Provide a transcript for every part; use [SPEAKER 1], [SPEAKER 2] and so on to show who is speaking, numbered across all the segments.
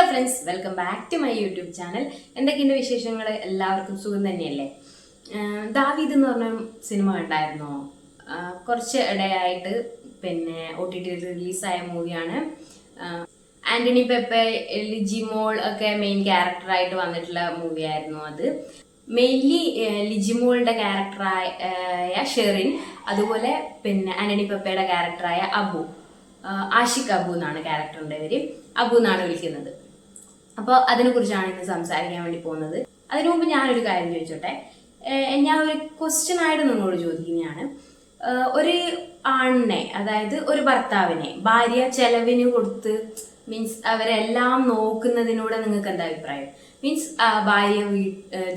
[SPEAKER 1] Friends, welcome back to my YouTube channel. എന്തൊക്കെയുണ്ട് വിശേഷങ്ങൾ? എല്ലാവർക്കും സുഖം തന്നെയല്ലേ? ദാവീദ് എന്ന് പറഞ്ഞ സിനിമ കണ്ടായിരുന്നോ? കുറച്ച് ഇടയായിട്ട് പിന്നെ OTT റിലീസായ മൂവിയാണ്. ആന്റണി പെപ്പെ, ലിജിമോൾ ഒക്കെ മെയിൻ ക്യാരക്ടറായിട്ട് വന്നിട്ടുള്ള മൂവിയായിരുന്നു അത്. മെയിൻലി ലിജിമോളുടെ ക്യാരക്ടറായ ഷെറിൻ, അതുപോലെ പിന്നെ ആന്റണി പെപ്പയുടെ ക്യാരക്ടറായ അബു, ആഷിഖ് അബു എന്നാണ് ക്യാരക്ടറിന്റെ പേര്. അബു എന്നാണ് വിളിക്കുന്നത്. അപ്പോൾ അതിനെ കുറിച്ചാണ് ഇന്ന് സംസാരിക്കാൻ വേണ്ടി പോകുന്നത്. അതിനു മുമ്പ് ഞാനൊരു കാര്യം ചോദിച്ചോട്ടെ. ഞാൻ ഒരു ക്വസ്റ്റ്യൻ ആയിട്ട് നിങ്ങളോട് ചോദിക്കുന്നതാണ്. ഒരു ആണിനെ, അതായത് ഒരു ഭർത്താവിനെ ഭാര്യ ചെലവിന് കൊടുത്ത് മീൻസ് അവരെല്ലാം നോക്കുന്നതിനൂടെ നിങ്ങൾക്ക് എന്താ അഭിപ്രായം? മീൻസ് ഭാര്യ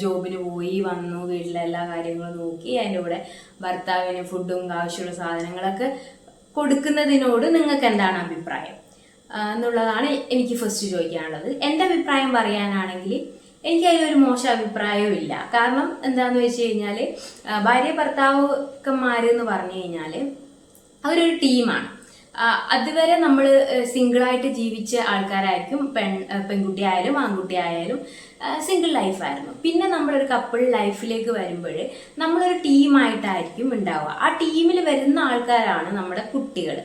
[SPEAKER 1] ജോബിന് പോയി വന്നു, വീട്ടിലെ എല്ലാ കാര്യങ്ങളും നോക്കി അതിൻ്റെ കൂടെ ഭർത്താവിന് ഫുഡും ആവശ്യമുള്ള സാധനങ്ങളൊക്കെ കൊടുക്കുന്നതിനോട് നിങ്ങൾക്ക് എന്താണ് അഭിപ്രായം എന്നുള്ളതാണ് എനിക്ക് ഫസ്റ്റ് ചോദിക്കാനുള്ളത്. എൻ്റെ അഭിപ്രായം പറയാനാണെങ്കിൽ എനിക്ക് അതിലൊരു മോശം അഭിപ്രായവും ഇല്ല. കാരണം എന്താന്ന് വെച്ച് കഴിഞ്ഞാൽ ഭാര്യ ഭർത്താക്കന്മാരെന്ന് പറഞ്ഞു കഴിഞ്ഞാൽ അവരൊരു ടീമാണ്. അതുവരെ നമ്മൾ സിംഗിളായിട്ട് ജീവിച്ച ആൾക്കാരായിരിക്കും. പെൺകുട്ടി ആയാലും ആൺകുട്ടി ആയാലും സിംഗിൾ ലൈഫായിരുന്നു. പിന്നെ നമ്മളൊരു കപ്പിൾ ലൈഫിലേക്ക് വരുമ്പോൾ നമ്മളൊരു ടീമായിട്ടായിരിക്കും ഉണ്ടാവുക. ആ ടീമിൽ വരുന്ന ആൾക്കാരാണ് നമ്മുടെ കുട്ടികൾ.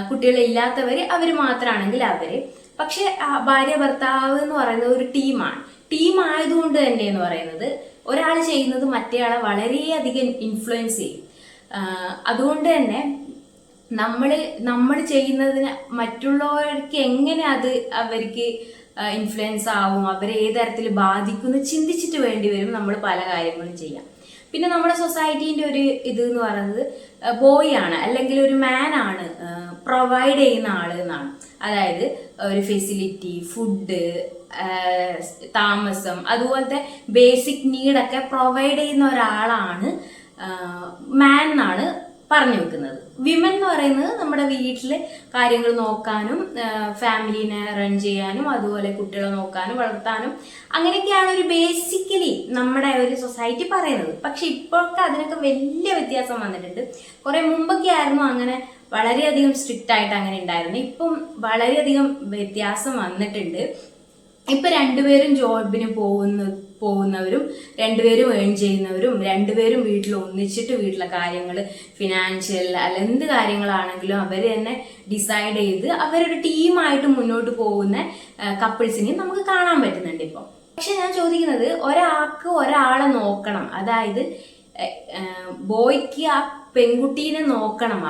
[SPEAKER 1] കുട്ടികളില്ലാത്തവർ അവർ മാത്രമാണെങ്കിൽ അവര്. പക്ഷെ ഭാര്യ ഭർത്താവ് എന്ന് പറയുന്നത് ഒരു ടീമാണ്. ടീം ആയതുകൊണ്ട് തന്നെ എന്ന് പറയുന്നത് ഒരാൾ ചെയ്യുന്നത് മറ്റേയാളെ വളരെയധികം ഇൻഫ്ലുവൻസ് ചെയ്യും. അതുകൊണ്ട് തന്നെ നമ്മൾ ചെയ്യുന്നതിന് മറ്റുള്ളവർക്ക് എങ്ങനെ അത് അവർക്ക് ഇൻഫ്ലുവൻസ് ആവും, അവരെ ഏത് തരത്തിൽ ബാധിക്കുന്നു ചിന്തിച്ചിട്ട് വേണ്ടി വരും നമ്മൾ പല കാര്യങ്ങളും ചെയ്യാം. പിന്നെ നമ്മുടെ സൊസൈറ്റീൻ്റെ ഒരു ഇത് എന്ന് പറയുന്നത് ബോയ് ആണ്, അല്ലെങ്കിൽ ഒരു മാൻ ആണ് പ്രൊവൈഡ് ചെയ്യുന്ന ആള് എന്നാണ്. അതായത് ഒരു ഫെസിലിറ്റി, ഫുഡ്, താമസം, അതുപോലത്തെ ബേസിക് നീഡൊക്കെ പ്രൊവൈഡ് ചെയ്യുന്ന ഒരാളാണ് മാൻ എന്നാണ് പറഞ്ഞു വെക്കുന്നത്. വിമൻ എന്ന് പറയുന്നത് നമ്മുടെ വീട്ടിലെ കാര്യങ്ങൾ നോക്കാനും ഫാമിലിനെ റൺ ചെയ്യാനും അതുപോലെ കുട്ടികളെ നോക്കാനും വളർത്താനും അങ്ങനെയൊക്കെയാണ് ഒരു ബേസിക്കലി നമ്മുടെ ഒരു സൊസൈറ്റി പറയുന്നത്. പക്ഷെ ഇപ്പോഴൊക്കെ അതിനൊക്കെ വലിയ വ്യത്യാസം വന്നിട്ടുണ്ട്. കുറെ മുമ്പൊക്കെ ആയിരുന്നു അങ്ങനെ വളരെയധികം സ്ട്രിക്റ്റ് ആയിട്ട് അങ്ങനെ ഉണ്ടായിരുന്നു. ഇപ്പം വളരെയധികം വ്യത്യാസം വന്നിട്ടുണ്ട്. ഇപ്പൊ രണ്ടുപേരും ജോബിന് പോകുന്നവരും രണ്ടുപേരും ഏൺ ചെയ്യുന്നവരും രണ്ടുപേരും വീട്ടിൽ ഒന്നിച്ചിട്ട് വീട്ടിലെ കാര്യങ്ങൾ, ഫിനാൻഷ്യൽ അല്ല എന്ത് കാര്യങ്ങളാണെങ്കിലും അവർ തന്നെ ഡിസൈഡ് ചെയ്ത് അവരൊരു ടീമായിട്ട് മുന്നോട്ട് പോകുന്ന കപ്പിൾസിനെയും നമുക്ക് കാണാൻ പറ്റുന്നുണ്ട് ഇപ്പോൾ. പക്ഷെ ഞാൻ ചോദിക്കുന്നത്, ഒരാൾക്ക് ഒരാളെ നോക്കണം, അതായത് ബോയ്ക്ക് ആ പെൺകുട്ടീനെ നോക്കണം.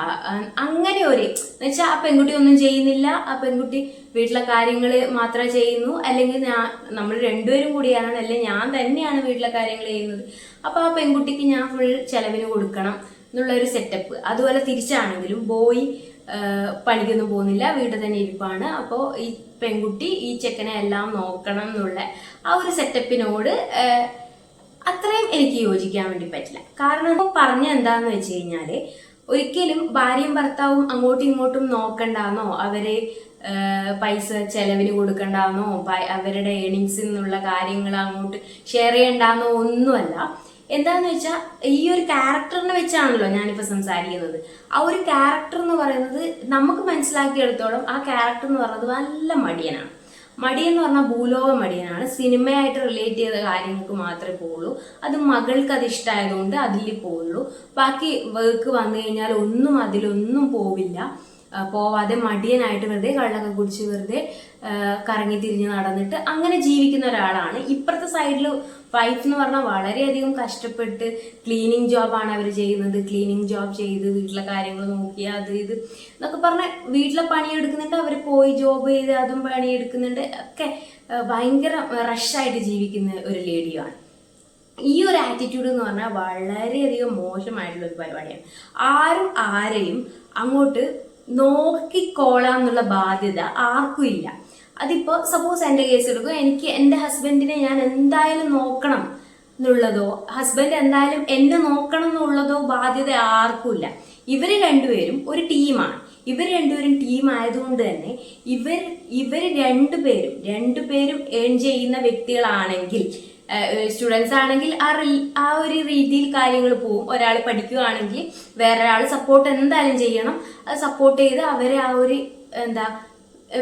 [SPEAKER 1] അങ്ങനെ ഒരു എന്നുവെച്ചാൽ ആ പെൺകുട്ടി ഒന്നും ചെയ്യുന്നില്ല, ആ പെൺകുട്ടി വീട്ടിലെ കാര്യങ്ങൾ മാത്രമേ ചെയ്യുന്നു, അല്ലെങ്കിൽ നമ്മൾ രണ്ടുപേരും കൂടിയാണ്, അല്ലെങ്കിൽ ഞാൻ തന്നെയാണ് വീട്ടിലെ കാര്യങ്ങൾ ചെയ്യുന്നത്, അപ്പൊ ആ പെൺകുട്ടിക്ക് ഞാൻ ഫുൾ ചെലവിന് കൊടുക്കണം എന്നുള്ള ഒരു സെറ്റപ്പ്. അതുപോലെ തിരിച്ചാണെങ്കിലും ബോയ് പണിക്കൊന്നും പോകുന്നില്ല, വീട്ടിൽ തന്നെ ഇരിപ്പാണ്, അപ്പോൾ ഈ പെൺകുട്ടി ഈ ചെക്കനെ എല്ലാം നോക്കണം എന്നുള്ള ആ ഒരു സെറ്റപ്പിനോട് അത്രയും എനിക്ക് യോജിക്കാൻ വേണ്ടി പറ്റില്ല. കാരണം പറഞ്ഞ എന്താന്ന് വെച്ച് കഴിഞ്ഞാല്, ഒരിക്കലും ഭാര്യയും ഭർത്താവും അങ്ങോട്ടും ഇങ്ങോട്ടും നോക്കണ്ടാന്നോ, അവരെ പൈസ ചെലവിന് കൊടുക്കണ്ടാന്നോ, അവരുടെ ഏണിങ്സിൽ നിന്നുള്ള കാര്യങ്ങൾ അങ്ങോട്ട് ഷെയർ ചെയ്യണ്ടാന്നോ ഒന്നുമല്ല. എന്താന്ന് വെച്ചാൽ ഈ ഒരു ക്യാരക്ടറിനെ വെച്ചാണല്ലോ ഞാനിപ്പോൾ സംസാരിക്കുന്നത്. ആ ഒരു ക്യാരക്ടർ എന്ന് പറയുന്നത് നമുക്ക് മനസ്സിലാക്കിയെടുത്തോളം ആ ക്യാരക്ടർ എന്ന് പറയുന്നത് നല്ല മടിയനാണ്. മടിയെന്ന് പറഞ്ഞാൽ ഭൂലോക മടിയനാണ്. സിനിമയായിട്ട് റിലേറ്റ് ചെയ്ത കാര്യങ്ങൾക്ക് മാത്രമേ പോവുള്ളൂ. അത് മകൾക്ക് അത് ഇഷ്ടമായതുകൊണ്ട് അതിൽ പോവുള്ളൂ. ബാക്കി വർക്ക് വന്നു കഴിഞ്ഞാൽ അതിലൊന്നും പോവില്ല. പോവാതെ മടിയനായിട്ട് വെറുതെ കള്ളൊക്കെ കുടിച്ച് വെറുതെ കറങ്ങി തിരിഞ്ഞ് നടന്നിട്ട് അങ്ങനെ ജീവിക്കുന്ന ഒരാളാണ്. ഇപ്പുറത്തെ സൈഡിൽ വൈഫ് എന്ന് പറഞ്ഞാൽ വളരെയധികം കഷ്ടപ്പെട്ട് ക്ലീനിങ് ജോബാണ് അവർ ചെയ്യുന്നത്. ക്ലീനിങ് ജോബ് ചെയ്ത് വീട്ടിലെ കാര്യങ്ങൾ നോക്കി അത് ഇത് എന്നൊക്കെ പറഞ്ഞാൽ വീട്ടിലെ പണിയെടുക്കുന്നുണ്ട്, അവർ പോയി ജോബ് ചെയ്ത് അതും പണിയെടുക്കുന്നുണ്ട്, ഒക്കെ ഭയങ്കര റഷായിട്ട് ജീവിക്കുന്ന ഒരു ലേഡിയാണ്. ഈ ഒരു ആറ്റിറ്റ്യൂഡ് എന്ന് പറഞ്ഞാൽ വളരെയധികം മോശമായിട്ടുള്ള ഒരു പരിപാടിയാണ്. ആരും ആരെയും അങ്ങോട്ട് നോക്കിക്കോളാം എന്നുള്ള ബാധ്യത ആർക്കും ഇല്ല. അതിപ്പോ സപ്പോസ് എൻ്റെ കേസ് എടുക്കുക, എനിക്ക് എൻ്റെ ഹസ്ബൻഡിനെ ഞാൻ എന്തായാലും നോക്കണം എന്നുള്ളതോ, ഹസ്ബൻഡ് എന്തായാലും എന്നെ നോക്കണം എന്നുള്ളതോ ബാധ്യത ആർക്കും ഇല്ല. ഇവര് രണ്ടുപേരും ഒരു ടീമാണ്. ഇവർ രണ്ടുപേരും ടീം ആയതുകൊണ്ട് തന്നെ ഇവർ രണ്ടുപേരും ഏൺ ചെയ്യുന്ന വ്യക്തികളാണെങ്കിൽ, സ്റ്റുഡൻസ് ആണെങ്കിൽ ആ ഒരു രീതിയിൽ കാര്യങ്ങൾ പോവും. ഒരാൾ പഠിക്കുകയാണെങ്കിൽ വേറൊരാൾ സപ്പോർട്ട് എന്തായാലും ചെയ്യണം. അത് സപ്പോർട്ട് ചെയ്ത് അവരെ ആ ഒരു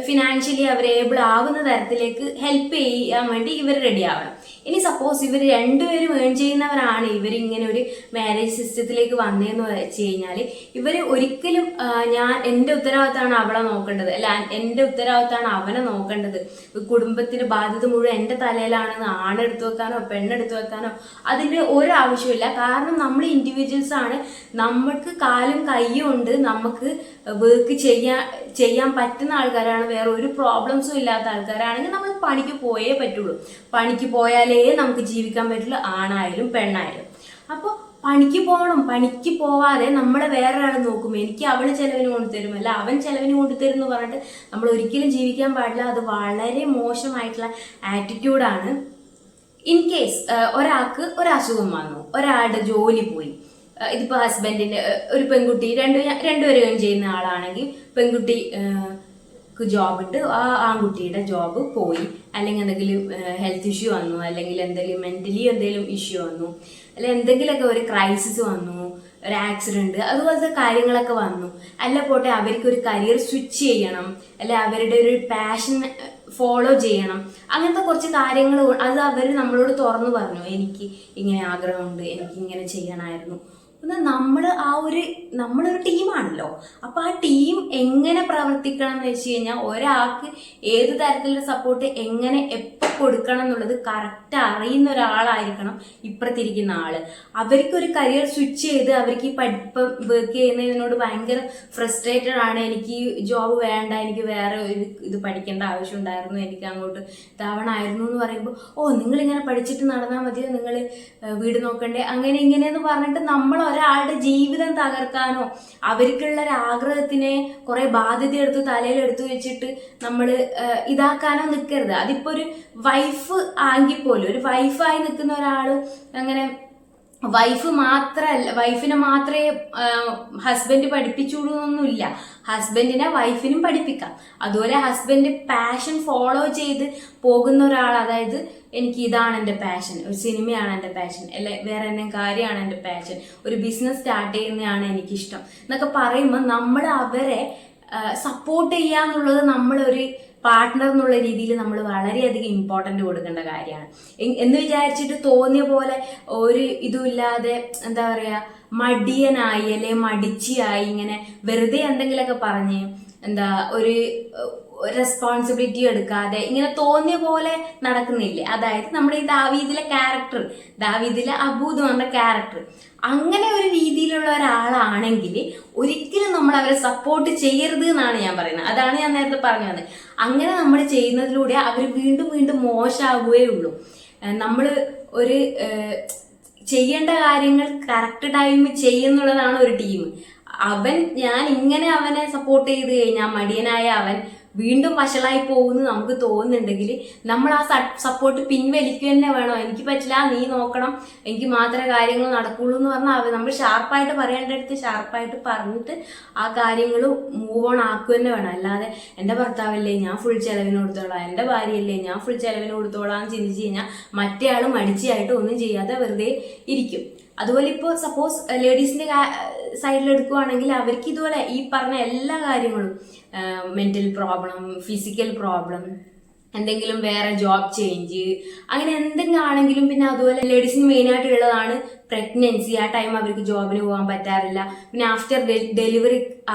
[SPEAKER 1] ഫിനാൻഷ്യലി അവർ ഏബിൾ ആവുന്ന തരത്തിലേക്ക് ഹെൽപ്പ് ചെയ്യാൻ വേണ്ടി ഇവർ റെഡി ആവണം. ഇനി സപ്പോസ് ഇവർ രണ്ടുപേരും ഏൺ ചെയ്യുന്നവരാണ് ഇവരിങ്ങനെ ഒരു മാരേജ് സിസ്റ്റത്തിലേക്ക് വന്നതെന്ന് വെച്ച് കഴിഞ്ഞാൽ ഇവർ ഒരിക്കലും എൻ്റെ ഉത്തരവാദിത്തമാണ് അവളെ നോക്കേണ്ടത്, അല്ല എൻ്റെ ഉത്തരവാദിത്തമാണ് അവനെ നോക്കേണ്ടത്, കുടുംബത്തിന്റെ ബാധ്യത മുഴുവൻ എൻ്റെ തലയിലാണെന്ന് ആണെടുത്ത് വെക്കാനോ പെണ്ണെടുത്ത് വെക്കാനോ അതിൻ്റെ ഒരു ആവശ്യമില്ല. കാരണം നമ്മൾ ഇൻഡിവിജ്വൽസ് ആണ്, നമ്മൾക്ക് കാലും കയ്യും ഉണ്ട്, നമുക്ക് വർക്ക് ചെയ്യാൻ പറ്റുന്ന ആൾക്കാരാണ്, വേറെ ഒരു പ്രോബ്ലംസും ഇല്ലാത്ത ആൾക്കാരാണെങ്കിൽ നമ്മൾ പണിക്ക് പോയേ പറ്റുള്ളൂ. പണിക്ക് പോയാലേ നമുക്ക് ജീവിക്കാൻ പറ്റുള്ളൂ, ആണായാലും പെണ്ണായാലും. അപ്പോൾ പണിക്ക് പോകണം. പണിക്ക് പോവാതെ നമ്മളെ വേറെ ആൾ നോക്കും, എനിക്ക് അവള് ചെലവിന് കൊണ്ടുതരും അല്ല അവൻ ചെലവിന് കൊണ്ടുതരും എന്ന് പറഞ്ഞിട്ട് നമ്മൾ ഒരിക്കലും ജീവിക്കാൻ പാടില്ല. അത് വളരെ മോശമായിട്ടുള്ള ആറ്റിറ്റ്യൂഡാണ്. ഇൻ കേസ് ഒരാൾക്ക് ഒരസുഖം വന്നു, ഒരാളുടെ ജോലി പോയി, ഇതിപ്പോൾ ഹസ്ബൻഡിന്റെ ഒരു പെൺകുട്ടി രണ്ടുപേരും ചെയ്യുന്ന ആളാണെങ്കിൽ പെൺകുട്ടി ജോബ് ഉണ്ട്, ആ ആൺകുട്ടിയുടെ ജോബ് പോയി, അല്ലെങ്കിൽ എന്തെങ്കിലും ഹെൽത്ത് ഇഷ്യൂ വന്നു, അല്ലെങ്കിൽ എന്തെങ്കിലും മെന്റലി എന്തെങ്കിലും ഇഷ്യൂ വന്നു, അല്ലെങ്കിൽ എന്തെങ്കിലുമൊക്കെ ഒരു ക്രൈസിസ് വന്നു, ഒരു ആക്സിഡന്റ്, അതുപോലത്തെ കാര്യങ്ങളൊക്കെ വന്നു, അല്ല പോട്ടെ അവർക്കൊരു കരിയർ സ്വിച്ച് ചെയ്യണം, അല്ലെ അവരുടെ ഒരു പാഷൻ ഫോളോ ചെയ്യണം, അങ്ങനത്തെ കുറച്ച് കാര്യങ്ങൾ അത് അവർ നമ്മളോട് തുറന്നു പറഞ്ഞു, എനിക്ക് ഇങ്ങനെ ആഗ്രഹമുണ്ട്, എനിക്ക് ഇങ്ങനെ ചെയ്യണമായിരുന്നു. നമ്മളൊരു ടീമാണല്ലോ. അപ്പൊ ആ ടീം എങ്ങനെ പ്രവർത്തിക്കണം എന്ന് വെച്ച് കഴിഞ്ഞാൽ ഒരാൾക്ക് ഏത് തരത്തിലുള്ള സപ്പോർട്ട് എങ്ങനെ എപ്പോൾ കൊടുക്കണം എന്നുള്ളത് കറക്റ്റ് അറിയുന്ന ഒരാളായിരിക്കണം ഇപ്പുറത്തിരിക്കുന്ന ആള്. അവർക്കൊരു കരിയർ സ്വിച്ച് ചെയ്ത് അവർക്ക് ഈ പഠിപ്പം വർക്ക് ചെയ്യുന്നതിനോട് ഭയങ്കര ഫ്രസ്ട്രേറ്റഡ് ആണ്, എനിക്ക് ജോബ് വേണ്ട, എനിക്ക് വേറെ ഒരു ഇത് പഠിക്കേണ്ട ആവശ്യം ഉണ്ടായിരുന്നു, എനിക്ക് അങ്ങോട്ട് ഇതാവണമായിരുന്നു എന്ന് പറയുമ്പോൾ, നിങ്ങളിങ്ങനെ പഠിച്ചിട്ട് നടന്നാൽ മതിയോ, നിങ്ങൾ വീട് നോക്കണ്ടേ, അങ്ങനെ ഇങ്ങനെയെന്ന് പറഞ്ഞിട്ട് നമ്മൾ ഒരാളുടെ ജീവിതം തകർക്കാനോ അവർക്കുള്ള ഒരു ആഗ്രഹത്തിനെ കുറെ ബാധ്യത എടുത്ത് തലയിലെടുത്ത് വെച്ചിട്ട് നമ്മൾ ഇതാക്കാനോ നിൽക്കരുത്. അതിപ്പോ ഒരു വൈഫ് ആണെങ്കിൽ പോലും, ഒരു വൈഫായി നിൽക്കുന്ന ഒരാള് അങ്ങനെ വൈഫിനെ മാത്രമേ ഹസ്ബൻഡ് പഠിപ്പിച്ചുള്ളൂ എന്നൊന്നുമില്ല, ഹസ്ബൻഡിനെ വൈഫിനും പഠിപ്പിക്കാം. അതുപോലെ ഹസ്ബൻഡ് പാഷൻ ഫോളോ ചെയ്ത് പോകുന്ന ഒരാൾ, അതായത് എനിക്ക് ഇതാണ് എൻ്റെ പാഷൻ, ഒരു സിനിമയാണ് എൻ്റെ പാഷൻ, അല്ലെ വേറെ എന്തെങ്കിലും കാര്യമാണ് എൻ്റെ പാഷൻ, ഒരു ബിസിനസ് സ്റ്റാർട്ട് ചെയ്യുന്നതാണ് എനിക്കിഷ്ടം എന്നൊക്കെ പറയുമ്പോൾ നമ്മൾ അവരെ സപ്പോർട്ട് ചെയ്യാന്നുള്ളത് നമ്മളൊരു പാർട്ട്ണർ എന്നുള്ള രീതിയിൽ നമ്മൾ വളരെയധികം ഇമ്പോർട്ടൻ്റ് കൊടുക്കേണ്ട കാര്യമാണ്. എന്ന് വിചാരിച്ചിട്ട് തോന്നിയ പോലെ ഒരു ഇതുമില്ലാതെ എന്താ പറയുക മടിയനായി അല്ലെ മടിച്ചിയായി ഇങ്ങനെ വെറുതെ എന്തെങ്കിലുമൊക്കെ പറഞ്ഞ് ഒരു റെസ്പോൺസിബിലിറ്റി എടുക്കാതെ ഇങ്ങനെ തോന്നിയ പോലെ നടക്കുന്നില്ലേ. അതായത് നമ്മുടെ ഈ ദാവീദിലെ അബൂ എന്ന് പറഞ്ഞ ക്യാരക്ടർ അങ്ങനെ ഒരു രീതിയിലുള്ള ഒരാളാണെങ്കിൽ ഒരിക്കലും നമ്മൾ അവരെ സപ്പോർട്ട് ചെയ്യരുത് എന്നാണ് ഞാൻ പറയുന്നത്. അതാണ് ഞാൻ നേരത്തെ പറഞ്ഞു വന്നത്. അങ്ങനെ നമ്മൾ ചെയ്യുന്നതിലൂടെ അവർ വീണ്ടും വീണ്ടും മോശമാകുകയേ ഉള്ളൂ. നമ്മൾ ഒരു ചെയ്യേണ്ട കാര്യങ്ങൾ കറക്റ്റ് ടൈമിൽ ചെയ്യുന്നുള്ളതാണ് ഒരു ടീം. ഞാൻ ഇങ്ങനെ അവനെ സപ്പോർട്ട് ചെയ്ത് കഴിഞ്ഞാൽ മടിയനായ അവൻ വീണ്ടും വഷളായി പോകുന്നു നമുക്ക് തോന്നുന്നുണ്ടെങ്കിൽ നമ്മൾ ആ സപ്പോർട്ട് പിൻവലിക്കുക തന്നെ വേണം. എനിക്ക് പറ്റില്ല, നീ നോക്കണം, എനിക്ക് മാത്രമേ കാര്യങ്ങൾ നടക്കുള്ളൂ എന്ന് പറഞ്ഞാൽ നമ്മൾ ഷാർപ്പായിട്ട് പറയേണ്ടടുത്ത് ഷാർപ്പായിട്ട് പറഞ്ഞിട്ട് ആ കാര്യങ്ങൾ മൂവ് ഓൺ ആക്കുക തന്നെ വേണം. അല്ലാതെ എൻ്റെ ഭർത്താവല്ലേ ഞാൻ ഫുൾ ചെലവിന് കൊടുത്തോളാം, എൻ്റെ ഭാര്യയല്ലേ ഞാൻ ഫുൾ ചെലവിന് കൊടുത്തോളാം എന്ന് ചിന്തിച്ച് കഴിഞ്ഞാൽ മറ്റേ ആൾ മടിച്ചായിട്ട് ഒന്നും ചെയ്യാതെ വെറുതെ ഇരിക്കും. അതുപോലെ ഇപ്പോൾ സപ്പോസ് ലേഡീസിന്റെ സൈഡിൽ എടുക്കുവാണെങ്കിൽ അവർക്ക് ഇതുപോലെ ഈ പറഞ്ഞ എല്ലാ കാര്യങ്ങളും മെന്റൽ പ്രോബ്ലം, ഫിസിക്കൽ പ്രോബ്ലം, എന്തെങ്കിലും വേറെ ജോബ് ചേഞ്ച്, അങ്ങനെ എന്തെങ്കിലും ആണെങ്കിലും, പിന്നെ അതുപോലെ ലേഡീസിന് മെയിനായിട്ട് ഉള്ളതാണ് പ്രഗ്നൻസി. ആ ടൈം അവർക്ക് ജോബിന് പോകാൻ പറ്റാറില്ല. പിന്നെ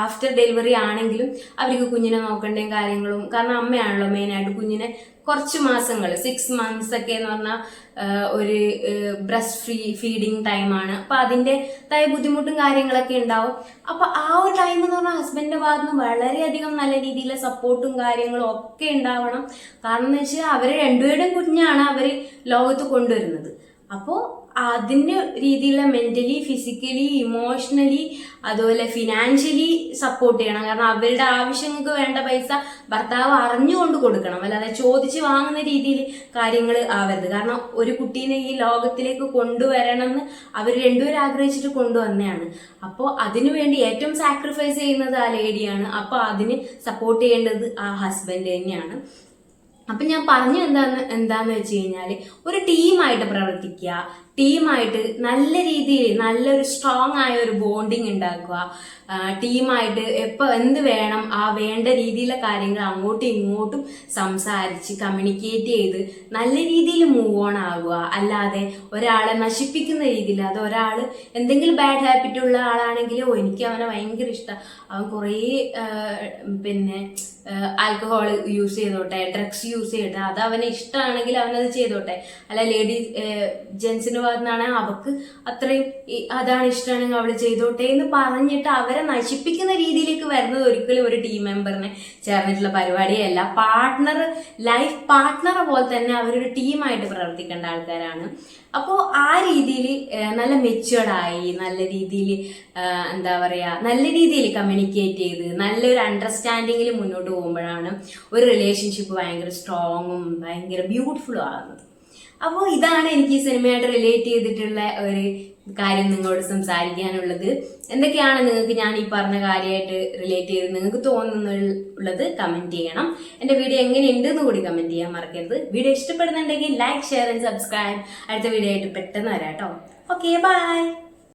[SPEAKER 1] ആഫ്റ്റർ ഡെലിവറി ആണെങ്കിലും അവർക്ക് കുഞ്ഞിനെ നോക്കേണ്ടയും കാര്യങ്ങളും, കാരണം അമ്മയാണല്ലോ മെയിനായിട്ട് കുഞ്ഞിനെ കുറച്ച് മാസങ്ങൾ 6 months ഒക്കെ എന്ന് പറഞ്ഞാൽ ഒരു ബ്രസ്റ്റ് ഫീഡിങ് ടൈമാണ്. അപ്പൊ അതിൻ്റെതായ ബുദ്ധിമുട്ടും കാര്യങ്ങളൊക്കെ ഉണ്ടാവും. അപ്പൊ ആ ഒരു ടൈം എന്ന് പറഞ്ഞാൽ ഹസ്ബൻഡിന്റെ ഭാഗത്ത് നിന്ന് വളരെയധികം നല്ല രീതിയിലുള്ള സപ്പോർട്ടും കാര്യങ്ങളും ഒക്കെ ഉണ്ടാവണം. കാരണം എന്ന് വെച്ചാൽ അവര് രണ്ടുപേരുടെയും കുഞ്ഞാണ് അവര് ലോകത്ത് കൊണ്ടുവരുന്നത്. അപ്പോൾ അതിന് രീതിയിലുള്ള മെന്റലി, ഫിസിക്കലി, ഇമോഷണലി, അതുപോലെ ഫിനാൻഷ്യലി സപ്പോർട്ട് ചെയ്യണം. കാരണം അവരുടെ ആവശ്യങ്ങൾക്ക് വേണ്ട പൈസ ഭർത്താവ് അറിഞ്ഞുകൊണ്ട് കൊടുക്കണം, അല്ലാതെ ചോദിച്ച് വാങ്ങുന്ന രീതിയിൽ കാര്യങ്ങൾ ആവരുത്. കാരണം ഒരു കുട്ടീനെ ഈ ലോകത്തിലേക്ക് കൊണ്ടുവരണം എന്ന് അവർ രണ്ടുപേരും ആഗ്രഹിച്ചിട്ട് കൊണ്ടുവന്നെയാണ്. അപ്പോൾ അതിനുവേണ്ടി ഏറ്റവും സാക്രിഫൈസ് ചെയ്യുന്നത് ആ ലേഡിയാണ്. അപ്പോൾ അതിന് സപ്പോർട്ട് ചെയ്യേണ്ടത് ആ ഹസ്ബൻഡ് തന്നെയാണ്. അപ്പം ഞാൻ പറഞ്ഞു എന്താന്ന് വെച്ച് കഴിഞ്ഞാൽ ഒരു ടീമായിട്ട് പ്രവർത്തിക്കുക, ടീമായിട്ട് നല്ല രീതിയിൽ നല്ലൊരു സ്ട്രോങ് ആയ ഒരു ബോണ്ടിങ് ഉണ്ടാക്കുക, ടീമായിട്ട് എപ്പോൾ എന്ത് വേണം ആ വേണ്ട രീതിയിലുള്ള കാര്യങ്ങൾ അങ്ങോട്ടും ഇങ്ങോട്ടും സംസാരിച്ച് കമ്മ്യൂണിക്കേറ്റ് ചെയ്ത് നല്ല രീതിയിൽ മൂവ് ഓൺ ആകുക. അല്ലാതെ ഒരാളെ നശിപ്പിക്കുന്ന രീതിയിൽ, അത് ഒരാൾ എന്തെങ്കിലും ബാഡ് ഹാബിറ്റ് ഉള്ള ആളാണെങ്കിൽ എനിക്ക് അവനെ ഭയങ്കര ഇഷ്ടം, അവൻ കുറേ പിന്നെ ആൽക്കഹോൾ യൂസ് ചെയ്തോട്ടെ, ഡ്രഗ്സ് യൂസ് ചെയ്യട്ടെ, അത് അവന് ഇഷ്ടമാണെങ്കിൽ അവനത് ചെയ്തോട്ടെ. അല്ല ലേഡീസ് ജെൻസിന്റെ ഭാഗത്തുനിന്നാണെങ്കിൽ അവർക്ക് അത്രയും അതാണ് ഇഷ്ടമാണെങ്കിൽ അവൾ ചെയ്തോട്ടെ എന്ന് പറഞ്ഞിട്ട് അവരെ നശിപ്പിക്കുന്ന രീതിയിലേക്ക് വരുന്നത് ഒരിക്കലും ഒരു ടീം മെമ്പറിനെ ചേർന്നിട്ടുള്ള പരിപാടിയല്ല. ലൈഫ് പാർട്ട്ണറെ പോലെ തന്നെ അവരൊരു ടീമായിട്ട് പ്രവർത്തിക്കേണ്ട ആൾക്കാരാണ്. അപ്പോൾ ആ രീതിയിൽ നല്ല മെച്യൂർഡായി നല്ല രീതിയിൽ എന്താ പറയുക, നല്ല രീതിയിൽ കമ്മ്യൂണിക്കേറ്റ് ചെയ്ത് നല്ലൊരു അണ്ടർസ്റ്റാൻഡിങ്ങിൽ മുന്നോട്ട് പോകുമ്പോഴാണ് ഒരു റിലേഷൻഷിപ്പ് ഭയങ്കര സ്ട്രോങ്ങും ഭയങ്കര ബ്യൂട്ടിഫുള്ളും ആകുന്നത്. അപ്പോൾ ഇതാണ് എനിക്ക് ഈ സിനിമയായിട്ട് റിലേറ്റ് ചെയ്തിട്ടുള്ള ഒരു കാര്യം നിങ്ങളോട് സംസാരിക്കാനുള്ളത്. എന്തൊക്കെയാണ് നിങ്ങൾക്ക് ഞാൻ ഈ പറഞ്ഞ കാര്യമായിട്ട് റിലേറ്റ് ചെയ്ത് നിങ്ങൾക്ക് തോന്നുന്നുള്ളത് കമന്റ് ചെയ്യണം. എൻ്റെ വീഡിയോ എങ്ങനെയുണ്ട് എന്ന് കൂടി കമന്റ് ചെയ്യാൻ മറക്കരുത്. വീഡിയോ ഇഷ്ടപ്പെടുന്നുണ്ടെങ്കിൽ ലൈക്ക്, ഷെയർ ആൻഡ് സബ്സ്ക്രൈബ്. അടുത്ത വീഡിയോ ആയിട്ട് പെട്ടെന്ന് വരാം കേട്ടോ. Okay, by.